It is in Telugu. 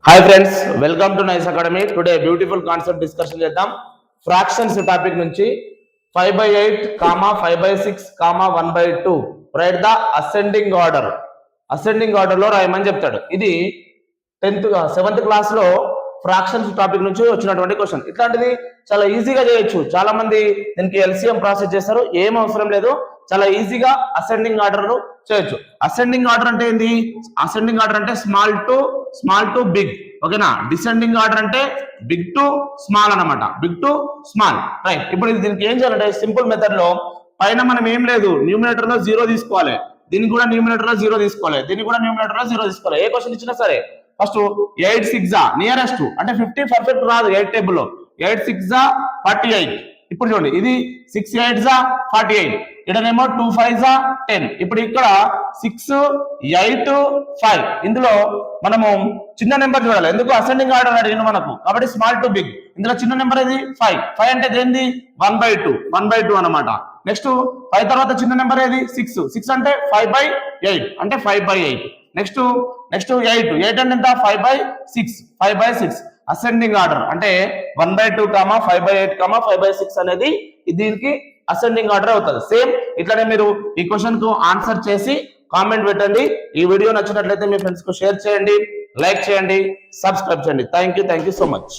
Hi friends, welcome to nice academy. Today beautiful concept discussion చేద్దాం. ఫ్రాక్షన్స్ టాపిక్ నుంచి 5/8, 5/6, 1/2 right the ascending order. Ascending order లో రాయమని చెప్తాడు. ఇది 7th క్లాస్ లో ఫ్రాక్షన్స్ టాపిక్ నుంచి వచ్చినటువంటి క్వశ్చన్. ఇట్లాంటిది చాలా ఈజీగా చేయొచ్చు. చాలా మంది దీనికి ఎల్సిఎం ప్రాసెస్ చేస్తారు. ఏం అవసరం లేదు, చాలా ఈజీగా అసెండింగ్ ఆర్డర్ చేయొచ్చు. అసెండింగ్ ఆర్డర్ అంటే ఏంది? అసెండింగ్ ఆర్డర్ అంటే స్మాల్ టు బిగ్, ఓకేనా. డిసెండింగ్ ఆర్డర్ అంటే బిగ్ టు స్మాల్ అన్నమాట. Big to small, right. ఇప్పుడు దీనికి ఏం చేయాలంటే సింపుల్ మెథడ్ లో పైన మనం ఏం లేదు, న్యూమినేటర్ లో 0 తీసుకోవాలి, దీనికి కూడా న్యూమినేటర్ లో 0 తీసుకోవాలి, దీనికి కూడా న్యూమినేటర్ లో 0 తీసుకోవాలి. ఏ క్వశ్చన్ ఇచ్చినా సరే ఫస్ట్ 8 6 నియరెస్ట్ అంటే 50 పర్ఫెక్ట్ రాదు 8 టేబుల్ లో. 8 6 48. ఇప్పుడు చూడండి, ఇది 6 8 48, ఇక్కడనేమో 2 5 10. ఇప్పుడు ఇక్కడ 6 8 5. ఇందులో మనము చిన్న నెంబర్ చూడాలి, ఎందుకు అసెండింగ్ ఆర్డర్ అడిగింది మనకు, కాబట్టి స్మాల్ టు బిగ్. ఇందులో చిన్న నెంబర్ ఏది? 5 అంటే ఏంది? 1/2 అనమాట. నెక్స్ట్ 5 తర్వాత చిన్న నెంబర్ ఏది? 6 అంటే 5/8 అంటే 5/8. నెక్స్ట్ 8 అంటే ఎంత? 5/6 అసెండింగ్ ఆర్డర్ అంటే 1/2, 5/8, 5/6 అనేది దీనికి అసెండింగ్ ఆర్డర్ అవుతుంది. సేమ్ ఇట్లానే మీరు ఈ క్వశ్చన్ కు ఆన్సర్ చేసి కామెంట్ పెట్టండి. ఈ వీడియో నచ్చినట్లయితే మీ ఫ్రెండ్స్ కు షేర్ చేయండి, లైక్ చేయండి, సబ్స్క్రైబ్ చేయండి. Thank you so much.